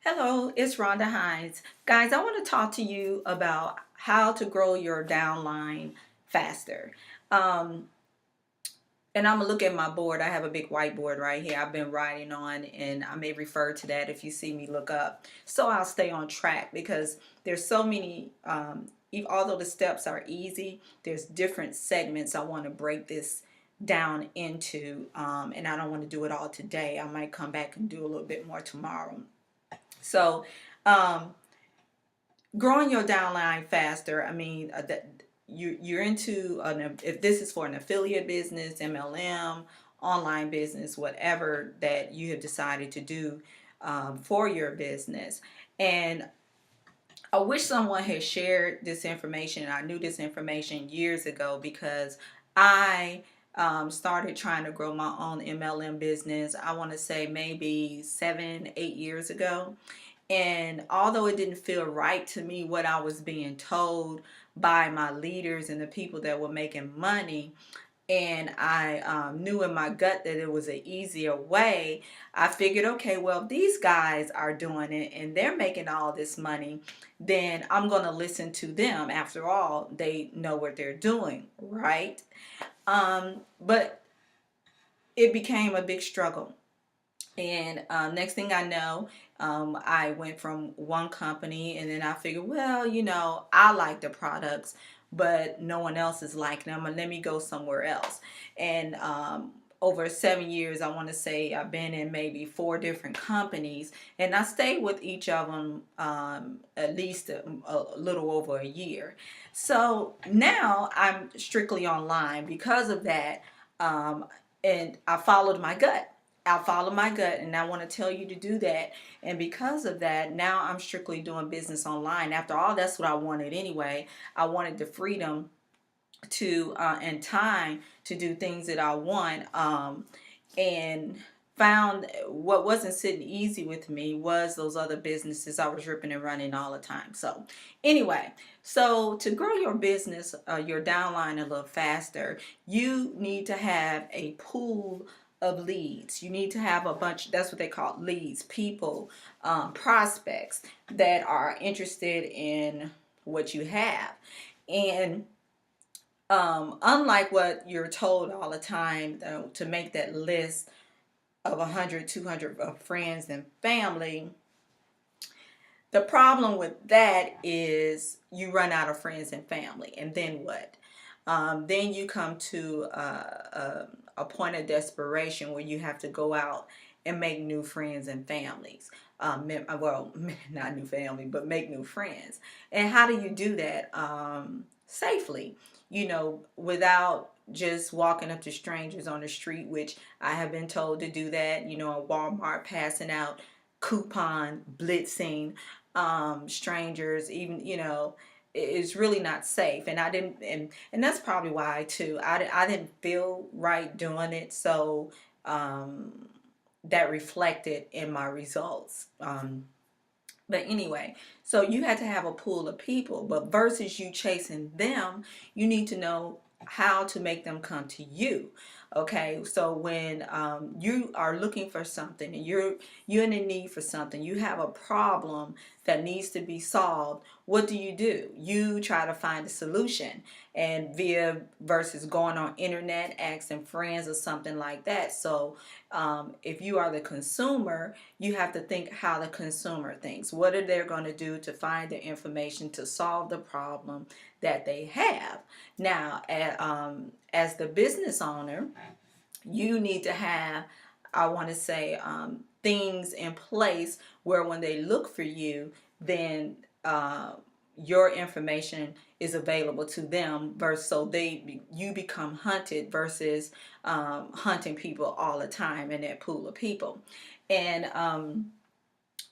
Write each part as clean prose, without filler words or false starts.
Hello, it's Rhonda Hines. Guys, I want to talk to you about how to grow your downline faster. Um, and I'm going to look at my board. I have a big whiteboard right here I've been writing on, and I may refer to that if you see me look up. So I'll stay on track because there's so many, although the steps are easy, there's different segments I want to break this down into, and I don't want to do it all today. I might come back and do a little bit more tomorrow. So, um, growing your downline faster. I mean, you're into if this is for an affiliate business, MLM, online business, whatever that you have decided to do for your business. And I wish someone had shared this information. I knew this information years ago because I started trying to grow my own MLM business. I want to say maybe 7, 8 years ago. And although it didn't feel right to me what I was being told by my leaders and the people that were making money, and I knew in my gut that it was an easier way, I figured, okay, well, these guys are doing it and they're making all this money, then I'm going to listen to them. After all, they know what they're doing, right? But it became a big struggle. And next thing I know, I went from one company, and then I figured, well, I like the products, but no one else is liking them, and let me go somewhere else. And over 7 years, I want to say I've been in maybe 4 different companies, and I stayed with each of them at least a little over a year. So now I'm strictly online because of that, and I followed my gut. I'll follow my gut, and I want to tell you to do that. And because of that, now I'm strictly doing business online. After all, that's what I wanted anyway. I wanted the freedom to and time to do things that I want. And found what wasn't sitting easy with me was those other businesses I was ripping and running all the time. So anyway, so to grow your business, your downline a little faster, you need to have a pool of leads. You need to have a bunch, that's what they call leads, people, prospects that are interested in what you have. And unlike what you're told all the time, to make that list of 100, 200 of friends and family, the problem with that is you run out of friends and family. And then what? Then you come to a point of desperation where you have to go out and make new friends and families. Well, not new family, but make new friends. And how do you do that safely? Without just walking up to strangers on the street, which I have been told to do that. At Walmart, passing out coupon, blitzing strangers, even it's really not safe. And I didn't, and that's probably why too. I didn't feel right doing it, so that reflected in my results. But anyway, so you had to have a pool of people, but versus you chasing them, you need to know how to make them come to you. Okay, so when you are looking for something and you're in a need for something, you have a problem that needs to be solved. What do? You try to find a solution, and via versus going on internet, asking friends or something like that. So if you are the consumer, you have to think how the consumer thinks. What are they going to do to find the information to solve the problem that they have? Now, as the business owner, you need to have, I want to say, things in place where when they look for you, then your information is available to them, versus so you become hunted versus hunting people all the time in that pool of people. And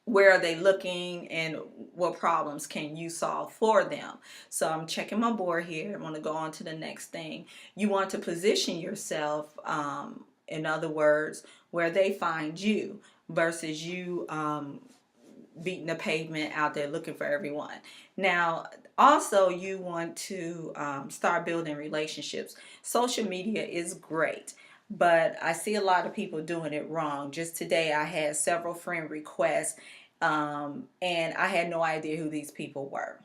where are they looking, and what problems can you solve for them? So I'm checking my board here. I want to go on to the next thing. You want to position yourself, in other words, where they find you versus you beating the pavement out there looking for everyone. Now, also, you want to start building relationships. Social media is great, but I see a lot of people doing it wrong. Just today, I had several friend requests, And I had no idea who these people were.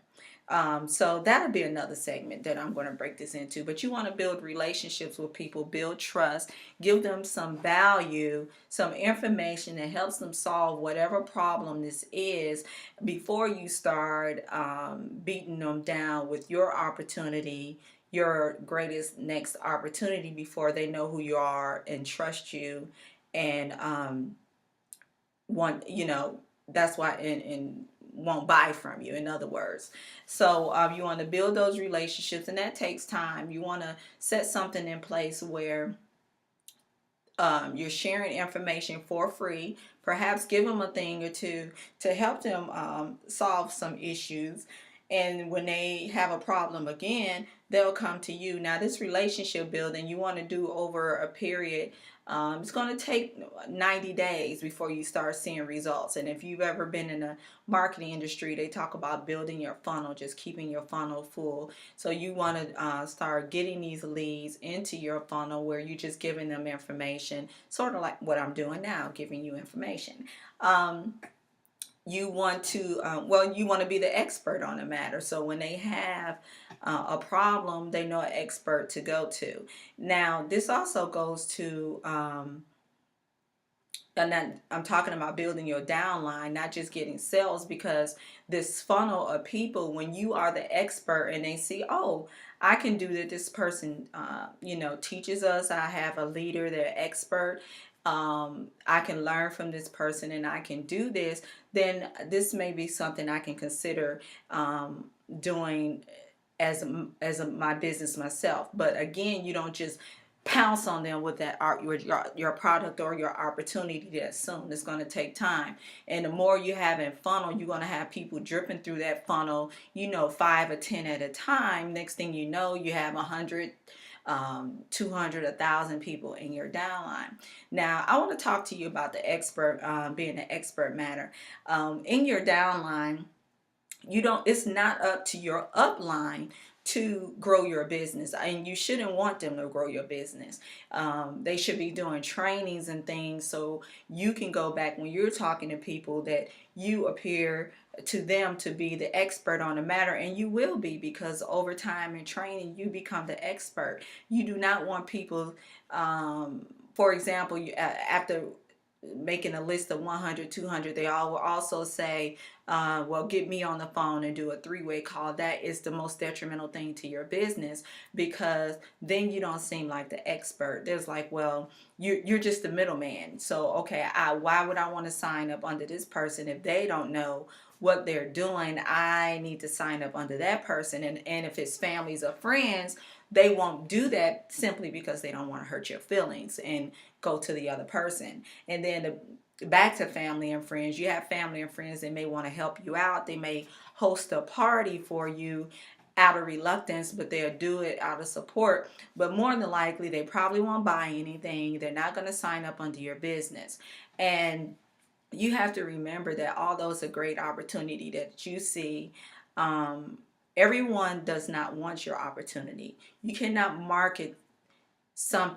So that'll be another segment that I'm going to break this into. But you want to build relationships with people, build trust, give them some value, some information that helps them solve whatever problem this is before you start beating them down with your opportunity, your greatest next opportunity, before they know who you are and trust you and want, that's why, and won't buy from you, in other words. So you want to build those relationships, and that takes time. You want to set something in place where you're sharing information for free. Perhaps give them a thing or two to help them solve some issues. And when they have a problem again, they'll come to you. Now, this relationship building you want to do over a period. It's going to take 90 days before you start seeing results. And if you've ever been in the marketing industry, they talk about building your funnel, just keeping your funnel full. So you want to start getting these leads into your funnel where you're just giving them information, sort of like what I'm doing now, giving you information. You want to you want to be the expert on the matter, so when they have a problem, they know an expert to go to. Now, this also goes to and then I'm talking about building your downline, not just getting sales, because this funnel of people, when you are the expert and they see, oh, I can do that. This person, teaches us. I have a leader, they're expert. I can learn from this person and I can do this. Then this may be something I can consider doing as my business myself. But again, you don't just pounce on them with that your product or your opportunity that soon. It's going to take time, and the more you have in funnel, you're going to have people dripping through that funnel, 5 or 10 at a time. Next thing you know, you have 100, 200, 1,000 people in your downline. Now, I want to talk to you about the expert, being an expert matter. In your downline, it's not up to your upline to grow your business, and you shouldn't want them to grow your business. They should be doing trainings and things so you can go back when you're talking to people that you appear to them to be the expert on the matter, and you will be, because over time in training you become the expert. You do not want people, for example, after making a list of 100, 200, they all will also say, well, get me on the phone and do a 3-way call. That is the most detrimental thing to your business, because then you don't seem like the expert. There's like, well, you're just the middleman. So, okay, why would I want to sign up under this person if they don't know what they're doing? I need to sign up under that person. And if it's families or friends, they won't do that simply because they don't want to hurt your feelings and go to the other person. And then back to family and friends. You have family and friends that may want to help you out. They may host a party for you out of reluctance, but they'll do it out of support. But more than likely, they probably won't buy anything. They're not going to sign up under your business. And you have to remember that although it's a great opportunity that you see, everyone does not want your opportunity. You cannot market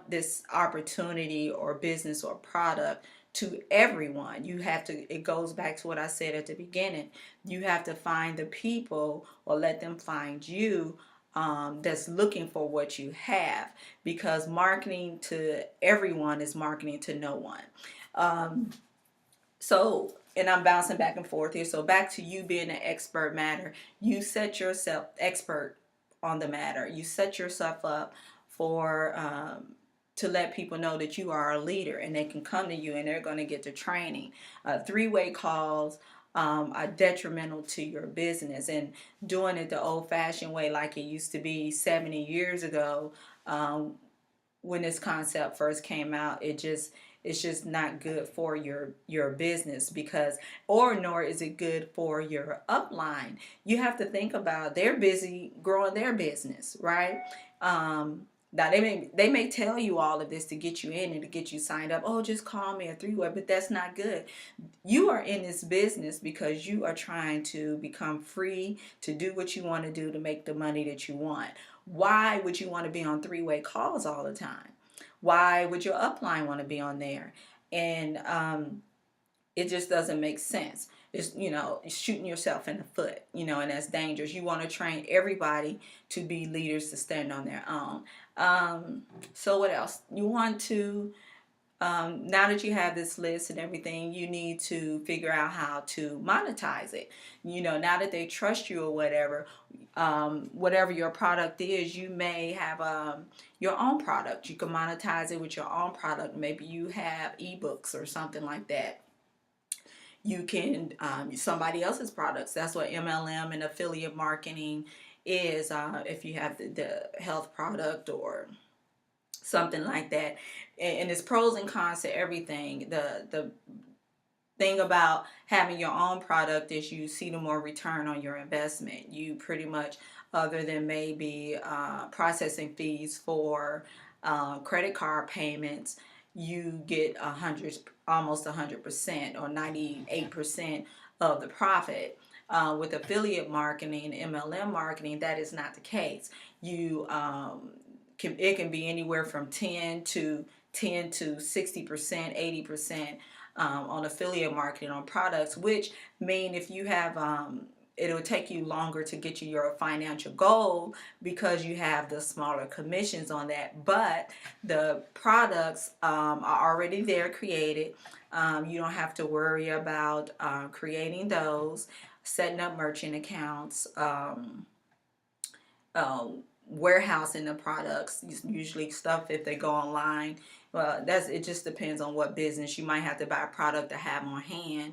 this opportunity or business or product to everyone. You have to, it goes back to what I said at the beginning. You have to find the people, or let them find you, that's looking for what you have, because marketing to everyone is marketing to no one. And I'm bouncing back and forth here. So back to you being an expert matter. You set yourself expert on the matter. You set yourself up for to let people know that you are a leader, and they can come to you and they're going to get the training. 3-way calls are detrimental to your business, and doing it the old-fashioned way like it used to be 70 years ago, when this concept first came out, it's just not good for your business, because, nor is it good for your upline. You have to think about, they're busy growing their business, right? Now they may tell you all of this to get you in and to get you signed up. Oh, just call me a 3-way, but that's not good. You are in this business because you are trying to become free to do what you want to do to make the money that you want. Why would you want to be on 3-way calls all the time? Why would your upline want to be on there? And It just doesn't make sense. It's, shooting yourself in the foot, and that's dangerous. You want to train everybody to be leaders, to stand on their own. So what else? You want to, now that you have this list and everything, you need to figure out how to monetize it. Now that they trust you or whatever, whatever your product is, you may have your own product. You can monetize it with your own product. Maybe you have ebooks or something like that. You can somebody else's products. That's what MLM and affiliate marketing is. If you have the health product or something like that, and there's pros and cons to everything. The thing about having your own product is you see the more return on your investment. You pretty much, other than maybe processing fees for credit card payments, you get almost 100% or 98% of the profit. With affiliate marketing, MLM marketing, that is not the case. It can be anywhere from 10 to 60%, 80% on affiliate marketing on products, which mean if you have it'll take you longer to get you your financial goal because you have the smaller commissions on that. But the products are already there, created. You don't have to worry about creating those, setting up merchant accounts, warehousing the products. Usually stuff, if they go online, well, it just depends on what business. You might have to buy a product to have on hand,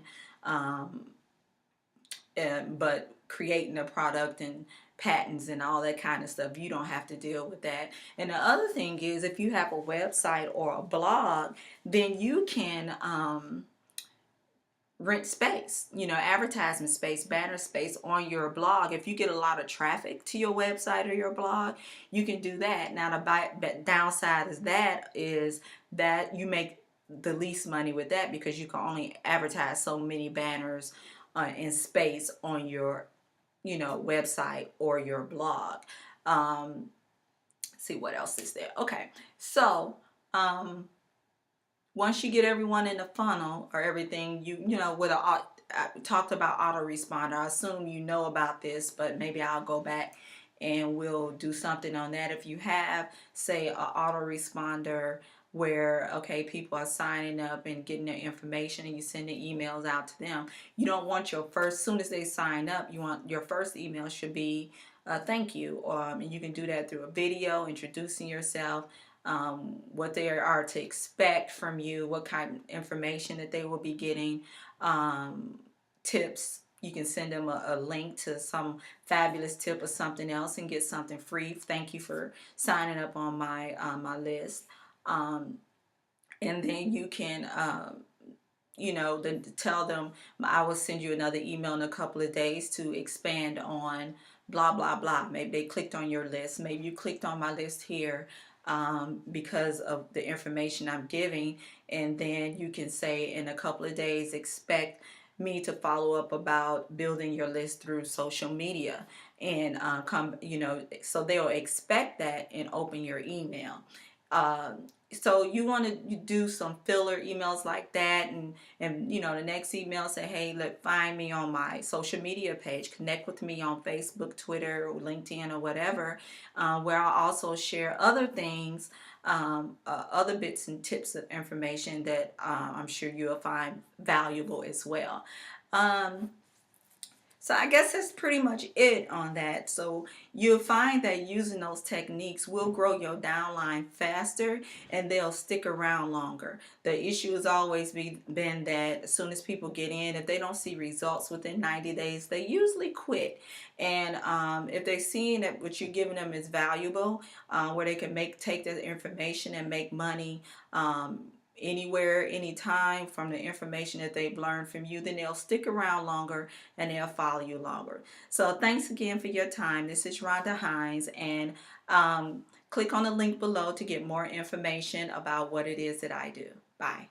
but creating a product and patents and all that kind of stuff, you don't have to deal with that. And the other thing is, if you have a website or a blog, then you can rent space, advertisement space, banner space on your blog. If you get a lot of traffic to your website or your blog, you can do that. Now the downside is that you make the least money with that, because you can only advertise so many banners in space on your website or your blog. See what else is there. Okay, so once you get everyone in the funnel or everything, I talked about autoresponder. I assume you know about this, but maybe I'll go back and we'll do something on that. If you have, say, an autoresponder where, okay, people are signing up and getting their information and you send the emails out to them, you don't want soon as they sign up, you want your first email should be thank you. And you can do that through a video introducing yourself, what they are to expect from you, what kind of information that they will be getting, tips. You can send them a link to some fabulous tip or something else and get something free. Thank you for signing up on my list. And then you can then tell them, I will send you another email in a couple of days to expand on blah blah blah. Maybe they clicked on your list. Maybe you clicked on my list here because of the information I'm giving, and then you can say, in a couple of days, expect me to follow up about building your list through social media, and so they'll expect that and open your email. So you want to do some filler emails like that, and the next email say, hey, find me on my social media page, connect with me on Facebook, Twitter, or LinkedIn, or whatever, where I'll also share other things, other bits and tips of information that I'm sure you'll find valuable as well. So I guess that's pretty much it on that. So you'll find that using those techniques will grow your downline faster, and they'll stick around longer. The issue has always been that as soon as people get in, if they don't see results within 90 days, they usually quit. And if they're seeing that what you're giving them is valuable, where they can take that information and make money, anywhere, anytime, from the information that they've learned from you, then they'll stick around longer and they'll follow you longer. So thanks again for your time. This is Rhonda Hines, and click on the link below to get more information about what it is that I do. Bye.